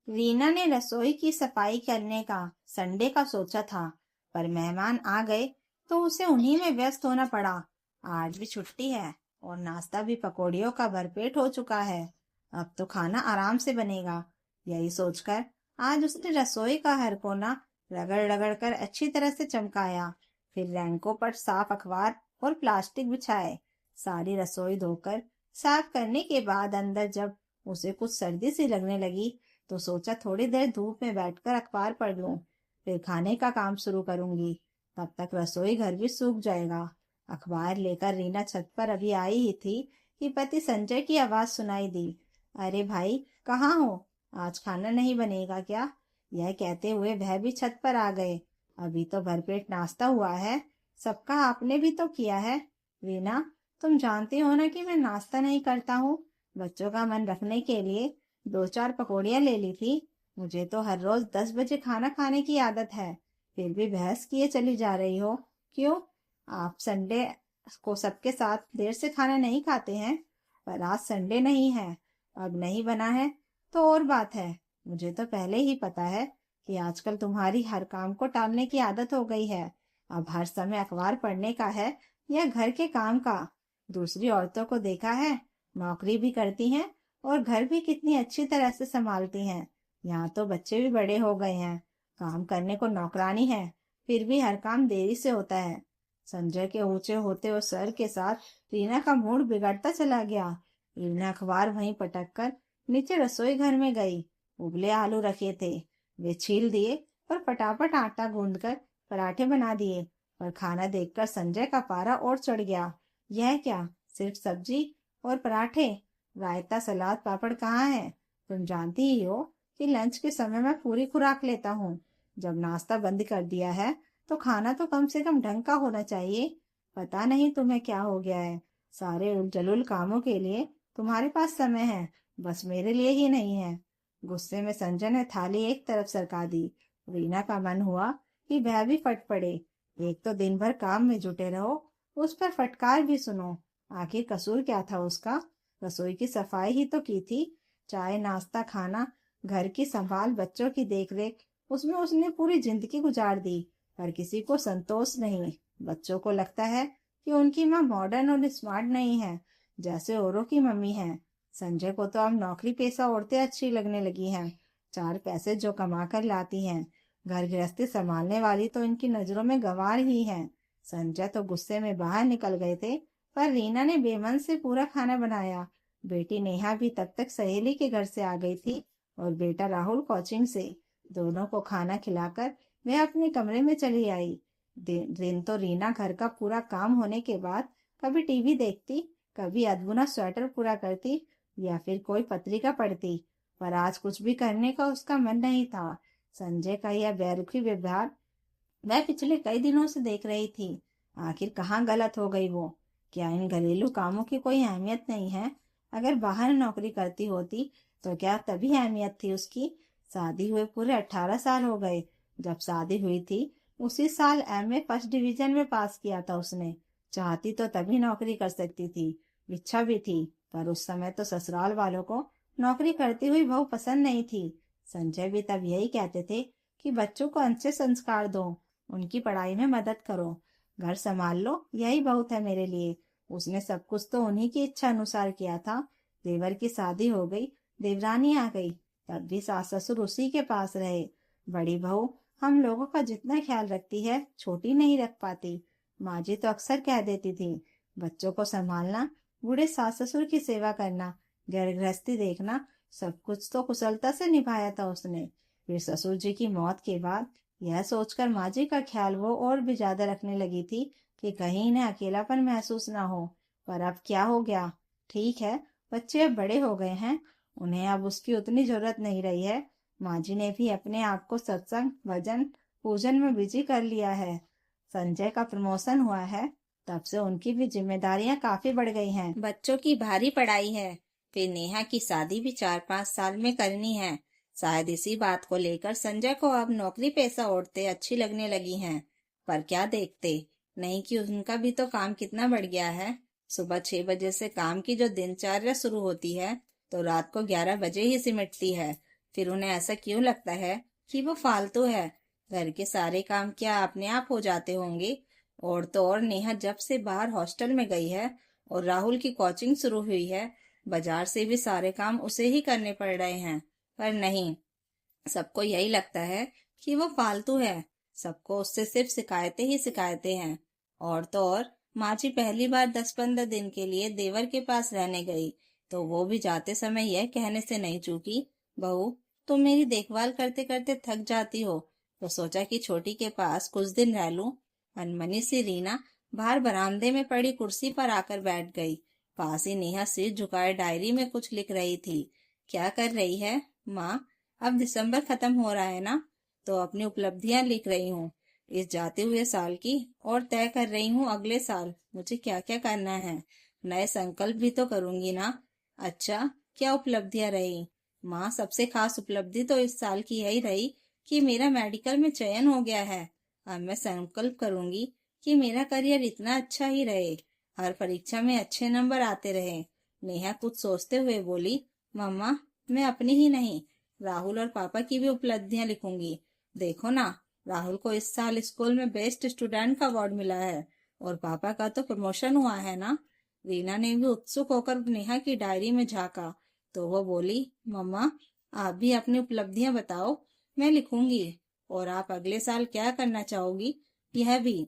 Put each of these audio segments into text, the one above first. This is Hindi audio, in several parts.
रीना ने रसोई की सफाई करने का संडे का सोचा था, पर मेहमान आ गए तो उसे उन्हीं में व्यस्त होना पड़ा। आज भी छुट्टी है और नाश्ता भी पकौड़ियों का भरपेट हो चुका है। अब तो खाना आराम से बनेगा। यही सोचकर आज उसने रसोई का हर कोना रगड़ रगड़ कर अच्छी तरह से चमकाया। फिर रैंकों पर साफ अखबार और प्लास्टिक बिछाए। सारी रसोई धोकर साफ करने के बाद अंदर जब उसे कुछ सर्दी सी लगने लगी तो सोचा थोड़ी देर धूप में बैठकर अखबार पढ़ लूं, फिर खाने का काम शुरू करूंगी। तब तक रसोई घर भी सूख जाएगा। अखबार लेकर रीना छत पर अभी आई ही थी कि पति संजय की आवाज सुनाई दी। अरे भाई, कहाँ हो? आज खाना नहीं बनेगा क्या? यह कहते हुए वह भी छत पर आ गए। अभी तो भरपेट नाश्ता हुआ है, सबका आपने भी तो किया है। रीना, तुम जानती हो ना कि मैं नाश्ता नहीं करता हूँ। बच्चों का मन रखने के लिए 2-4 पकौड़ियाँ ले ली थी। मुझे तो हर रोज 10 बजे खाना खाने की आदत है। फिर भी बहस किए चली जा रही हो। क्यों? आप संडे को सबके साथ देर से खाना नहीं खाते हैं, पर आज संडे नहीं है। अब नहीं बना है तो और बात है। मुझे तो पहले ही पता है कि आजकल तुम्हारी हर काम को टालने की आदत हो गई है। अब हर समय अखबार पढ़ने का है या घर के काम का। दूसरी औरतों को देखा है, नौकरी भी करती हैं और घर भी कितनी अच्छी तरह से संभालती हैं। यहाँ तो बच्चे भी बड़े हो गए हैं, काम करने को नौकरानी है, फिर भी हर काम देरी से होता है। संजय के ऊंचे होते हुए सर के साथ रीना का मूड बिगड़ता चला गया। रीना अखबार वहीं पटक कर नीचे रसोई घर में गई। उबले आलू रखे थे, वे छील दिए और फटाफट आटा गूंदकर पराठे बना दिए। पर खाना देखकर संजय का पारा और चढ़ गया। यह क्या, सिर्फ सब्जी और पराठे? रायता सलाद पापड़ कहाँ है? तुम जानती ही हो कि लंच के समय मैं पूरी खुराक लेता हूँ। जब नाश्ता बंद कर दिया है तो खाना तो कम से कम ढंग का होना चाहिए। पता नहीं तुम्हें क्या हो गया है। सारे उलझुल कामों के लिए तुम्हारे पास समय है, बस मेरे लिए ही नहीं है। गुस्से में संजय ने थाली एक तरफ सरका दी। रीना का मन हुआ कि वह भी फट पड़े। एक तो दिन भर काम में जुटे रहो, उस पर फटकार भी सुनो। आखिर कसूर क्या था उसका? रसोई की सफाई ही तो की थी। चाय नाश्ता खाना, घर की संभाल, बच्चों की देखरेख, उसमें उसने पूरी जिंदगी गुजार दी। पर किसी को संतोष नहीं। बच्चों को लगता है कि उनकी माँ मॉडर्न और स्मार्ट नहीं है, जैसे औरों की मम्मी है। संजय को तो अब नौकरी पेशा औरतें अच्छी लगने लगी हैं, 4 पैसे जो कमा कर लाती हैं। घर गृहस्थी संभालने वाली तो इनकी नजरों में गंवार ही है। संजय तो गुस्से में बाहर निकल गए थे, पर रीना ने बेमन से पूरा खाना बनाया। बेटी नेहा भी तब तक सहेली के घर से आ गई थी और बेटा राहुल कोचिंग से। दोनों को खाना खिलाकर वह अपने कमरे में चली आई। दिन तो रीना घर का पूरा काम होने के बाद कभी टीवी देखती, कभी अधबुना स्वेटर पूरा करती या फिर कोई पत्रिका पढ़ती, पर आज कुछ भी करने का उसका मन नहीं था। संजय का यह बेरुखी व्यवहार वह पिछले कई दिनों से देख रही थी। आखिर कहाँ गलत हो गई वो? क्या इन घरेलू कामों की कोई अहमियत नहीं है? अगर बाहर नौकरी करती होती तो क्या तभी अहमियत थी उसकी? शादी हुए पूरे 18 साल हो गए। जब शादी हुई थी उसी साल एमए फर्स्ट डिवीजन में पास किया था उसने। चाहती तो तभी नौकरी कर सकती थी, इच्छा भी थी, पर उस समय तो ससुराल वालों को नौकरी करती हुई बहू पसंद नहीं थी। संजय भी तब यही कहते थे कि बच्चों को अच्छे संस्कार दो, उनकी पढ़ाई में मदद करो, घर संभाल लो, यही बहुत है मेरे लिए। उसने सब कुछ तो उन्हीं की इच्छा अनुसार किया था। देवर की शादी हो गई, देवरानी आ गई, तब भी सास ससुर उसी के पास रहे। बड़ी बहू हम लोगों का जितना ख्याल रखती है, छोटी नहीं रख पाती। माँ जी तो अक्सर कह देती थी, बच्चों को संभालना, बूढ़े सास ससुर की सेवा करना, घर गृहस्थी देखना, सब कुछ तो कुशलता से निभाया था उसने। फिर ससुर जी की मौत के बाद यह सोचकर माँ जी का ख्याल वो और भी ज्यादा रखने लगी थी कि कहीं इन्हें अकेलापन महसूस ना हो। पर अब क्या हो गया? ठीक है, बच्चे अब बड़े हो गए हैं, उन्हें अब उसकी उतनी जरूरत नहीं रही है। माँ जी ने भी अपने आप को सत्संग भजन पूजन में बिजी कर लिया है। संजय का प्रमोशन हुआ है, तब से उनकी भी जिम्मेदारियां काफी बढ़ गई हैं। बच्चों की भारी पढ़ाई है, फिर नेहा की शादी भी 4-5 साल में करनी है। शायद इसी बात को लेकर संजय को अब नौकरी पेशा औरतें अच्छी लगने लगी हैं। पर क्या देखते नहीं कि उनका भी तो काम कितना बढ़ गया है। सुबह 6 बजे से काम की जो दिनचर्या शुरू होती है तो रात को 11 बजे ही सिमटती है। फिर उन्हें ऐसा क्यों लगता है कि वो फालतू है? घर के सारे काम क्या अपने आप हो जाते होंगे? और तो और नेहा जब से बाहर हॉस्टल में गई है और राहुल की कोचिंग शुरू हुई है, बाजार से भी सारे काम उसे ही करने पड़ रहे हैं। पर नहीं, सबको यही लगता है कि वो फालतू है। सबको उससे सिर्फ शिकायतें ही शिकायतें हैं। और तो और माँ जी पहली बार 10-15 दिन के लिए देवर के पास रहने गई, तो वो भी जाते समय यह कहने से नहीं चूकी, बहू तुम मेरी देखभाल करते करते थक जाती हो, तो सोचा कि छोटी के पास कुछ दिन रह लूं। अनमनी सी रीना बाहर बरामदे में पड़ी कुर्सी पर आकर बैठ गई। पास ही नेहा सिर झुकाए डायरी में कुछ लिख रही थी। क्या कर रही है माँ? अब दिसंबर खत्म हो रहा है ना, तो अपनी उपलब्धियां लिख रही हूँ इस जाते हुए साल की, और तय कर रही हूँ अगले साल मुझे क्या क्या करना है। नए संकल्प भी तो करूंगी ना। अच्छा, क्या उपलब्धियां रही? माँ, सबसे खास उपलब्धि तो इस साल की यही रही कि मेरा मेडिकल में चयन हो गया है। अब मैं संकल्प करूंगी कि मेरा करियर इतना अच्छा ही रहे, हर परीक्षा में अच्छे नंबर आते रहे। नेहा कुछ सोचते हुए बोली, मम्मा, मैं अपनी ही नहीं, राहुल और पापा की भी उपलब्धियां लिखूंगी। देखो ना, राहुल को इस साल स्कूल में बेस्ट स्टूडेंट का अवार्ड मिला है, और पापा का तो प्रमोशन हुआ है ना। रीना ने भी उत्सुक होकर नेहा की डायरी में झांका, तो वो बोली, मम्मा, आप भी अपनी उपलब्धियां बताओ, मैं लिखूंगी। और आप अगले साल क्या करना चाहोगी, यह भी।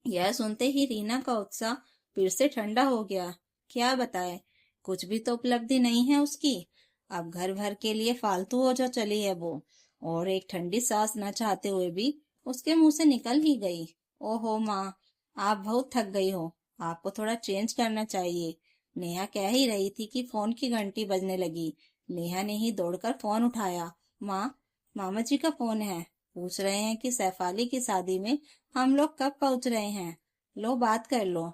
यह सुनते ही रीना का उत्साह फिर से ठंडा हो गया। क्या बताए, कुछ भी तो उपलब्धि नहीं है उसकी। अब घर भर के लिए फालतू हो जो चली है वो। और एक ठंडी सांस न चाहते हुए भी उसके मुंह से निकल ही गई, ओहो माँ, आप बहुत थक गई हो, आपको थोड़ा चेंज करना चाहिए। नेहा कह ही रही थी कि फोन की घंटी बजने लगी। नेहा ने ही दौड़कर फोन उठाया। माँ, मामा जी का फोन है, पूछ रहे हैं कि सैफाली की शादी में हम लोग कब पहुंच रहे हैं। लो बात कर लो।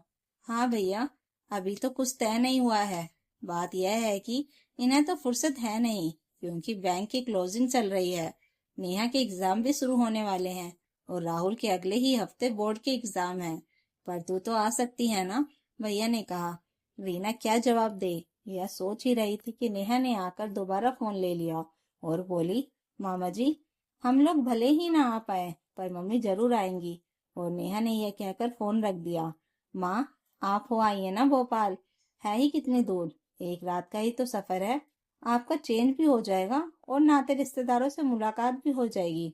हाँ भैया, अभी तो कुछ तय नहीं हुआ है। बात यह है कि इन्हें तो फुर्सत है नहीं, क्योंकि बैंक की क्लोजिंग चल रही है। नेहा के एग्जाम भी शुरू होने वाले हैं, और राहुल के अगले ही हफ्ते बोर्ड के एग्जाम हैं। पर तू तो आ सकती है ना, भैया ने कहा। रीना क्या जवाब दे, यह सोच ही रही थी कि नेहा ने आकर दोबारा फोन ले लिया और बोली, मामा जी, हम लोग भले ही ना आ पाए, पर मम्मी जरूर आएंगी। और नेहा ने यह कहकर फोन रख दिया। माँ, आप हो आई है ना भोपाल? है ही कितनी दूर, एक रात का ही तो सफर है। आपका चेंज भी हो जाएगा और नाते रिश्तेदारों से मुलाकात भी हो जाएगी,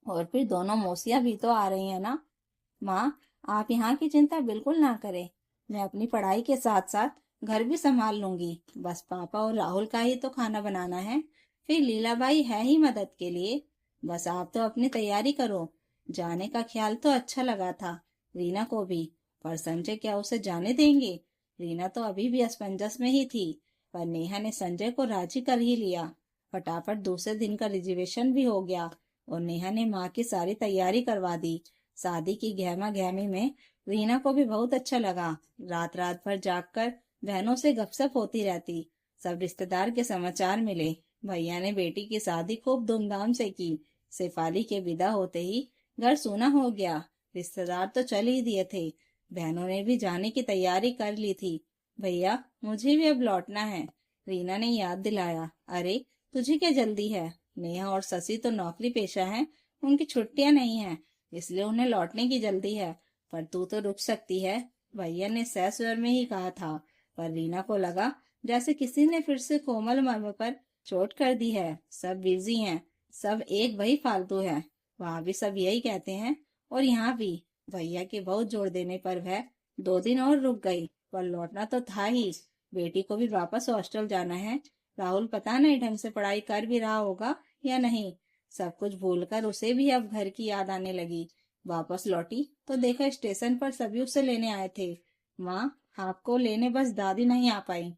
और फिर दोनों मौसियां भी तो आ रही है ना। माँ, आप यहाँ की चिंता बिल्कुल ना करें, मैं अपनी पढ़ाई के साथ साथ घर भी संभाल लूंगी। बस पापा और राहुल का ही तो खाना बनाना है, फिर लीलाबाई है ही मदद के लिए। बस आप तो अपनी तैयारी करो। जाने का ख्याल तो अच्छा लगा था रीना को भी, पर संजय क्या उसे जाने देंगे? रीना तो अभी भी असमंजस में ही थी, पर नेहा ने संजय को राजी कर ही लिया। फटाफट दूसरे दिन का रिजर्वेशन भी हो गया, और नेहा ने माँ की सारी तैयारी करवा दी। शादी की गहमा गहमी में रीना को भी बहुत अच्छा लगा। रात रात भर जागकर बहनों से गपशप होती रहती। सब रिश्तेदार के समाचार मिले। भैया ने बेटी की शादी खूब धूमधाम से की। शेफाली के विदा होते ही घर सूना हो गया। रिश्तेदार तो चल ही दिए थे, बहनों ने भी जाने की तैयारी कर ली थी। भैया, मुझे भी अब लौटना है, रीना ने याद दिलाया। अरे, तुझे क्या जल्दी है? नेहा और शशि तो नौकरी पेशा हैं, उनकी छुट्टियां नहीं हैं, इसलिए उन्हें लौटने की जल्दी है। पर तू तो रुक सकती है, भैया ने सह स्वर में ही कहा था। पर रीना को लगा जैसे किसी ने फिर से कोमल मर्म पर चोट कर दी है। सब बिजी हैं, सब एक वही फालतू है। वहां भी सब यही कहते हैं, और यहाँ भी। भैया के बहुत जोर देने पर वह 2 दिन और रुक गई, पर लौटना तो था ही। बेटी को भी वापस हॉस्टल जाना है। राहुल पता नहीं ढंग से पढ़ाई कर भी रहा होगा या नहीं। सब कुछ भूलकर उसे भी अब घर की याद आने लगी। वापस लौटी तो देखा स्टेशन पर सभी उसे लेने आए थे। माँ, आपको लेने बस दादी नहीं आ पाई,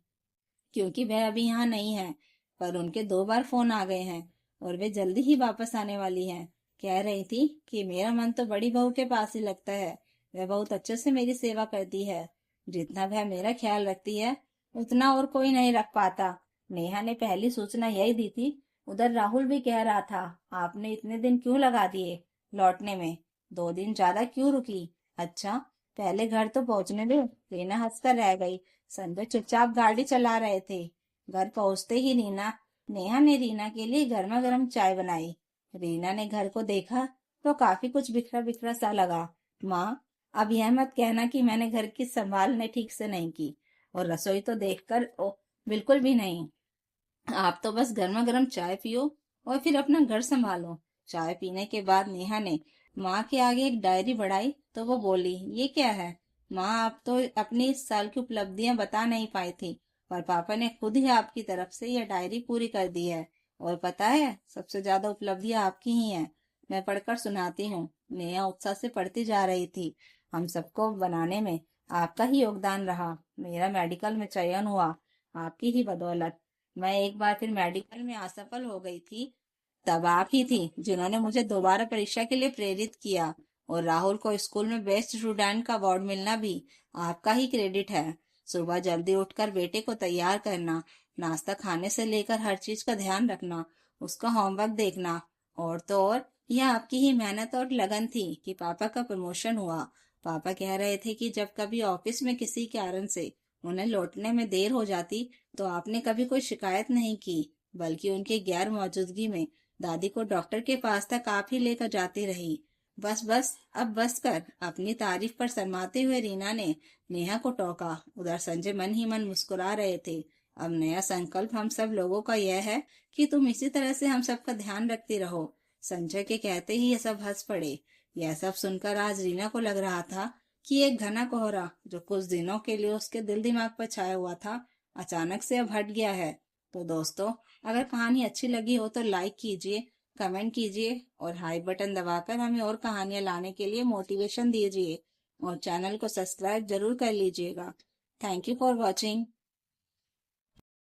क्योंकि वह अभी यहाँ नहीं है। पर उनके 2 बार फोन आ गए हैं, और वे जल्दी ही वापस आने वाली हैं। कह रही थी कि मेरा मन तो बड़ी बहू के पास ही लगता है, वह बहुत अच्छे से मेरी सेवा करती है। जितना वह मेरा ख्याल रखती है, उतना और कोई नहीं रख पाता। नेहा ने पहली सूचना यही दी थी। उधर राहुल भी कह रहा था, आपने इतने दिन क्यों लगा दिए लौटने में? 2 दिन ज्यादा क्यों रुकी? अच्छा, पहले घर तो पहुंचने दो। रीना हंसकर रह गई। संजय चुपचाप गाड़ी चला रहे थे। घर पहुंचते ही रीना नेहा ने रीना के लिए गर्मा गर्म चाय बनाई। रीना ने घर को देखा तो काफी कुछ बिखरा बिखरा सा लगा। माँ, अब यह मत कहना कि मैंने घर की संभाल ने ठीक से नहीं की, और रसोई तो देखकर बिल्कुल भी नहीं। आप तो बस गर्मा गर्म चाय पियो और फिर अपना घर संभालो। चाय पीने के बाद नेहा ने माँ के आगे एक डायरी बढ़ाई तो वो बोली, ये क्या है माँ? आप तो अपनी इस साल की उपलब्धियां बता नहीं पाई थी, पर पापा ने खुद ही आपकी तरफ से यह डायरी पूरी कर दी है। और पता है, सबसे ज्यादा उपलब्धियां आपकी ही हैं। मैं पढ़कर सुनाती हूँ। नेहा उत्साह से पढ़ती जा रही थी। हम सबको बनाने में आपका ही योगदान रहा। मेरा मेडिकल में चयन हुआ आपकी ही बदौलत। मैं एक बार फिर मेडिकल में असफल हो गई थी, तब आप ही थी जिन्होंने मुझे दोबारा परीक्षा के लिए प्रेरित किया। और राहुल को स्कूल में बेस्ट स्टूडेंट का अवार्ड मिलना भी आपका ही क्रेडिट है। सुबह जल्दी उठकर बेटे को तैयार करना, नाश्ता खाने से लेकर हर चीज का ध्यान रखना, उसका होमवर्क देखना, और तो और यह आपकी ही मेहनत और लगन थी कि पापा का प्रमोशन हुआ। पापा कह रहे थे कि जब कभी ऑफिस में किसी कारण से उन्हें लौटने में देर हो जाती तो आपने कभी कोई शिकायत नहीं की, बल्कि उनके गैर मौजूदगी में दादी को डॉक्टर के पास तक आप ही लेकर जाती रही। बस बस, अब बस कर। अपनी तारीफ पर शर्माते हुए रीना ने नेहा को टोका। उधर संजय मन ही मन मुस्कुरा रहे थे। अब नया संकल्प हम सब लोगों का यह है कि तुम इसी तरह से हम सबका ध्यान रखती रहो। संजय के कहते ही ये सब हंस पड़े। यह सब सुनकर आज रीना को लग रहा था कि एक घना कोहरा जो कुछ दिनों के लिए उसके दिल दिमाग पर छाया हुआ था, अचानक से अब हट गया है। तो दोस्तों, अगर कहानी अच्छी लगी हो तो लाइक कीजिए, कमेंट कीजिए और हाई बटन दबाकर हमें और कहानियां लाने के लिए मोटिवेशन दीजिए, और चैनल को सब्सक्राइब जरूर कर लीजिएगा। Thank you for watching.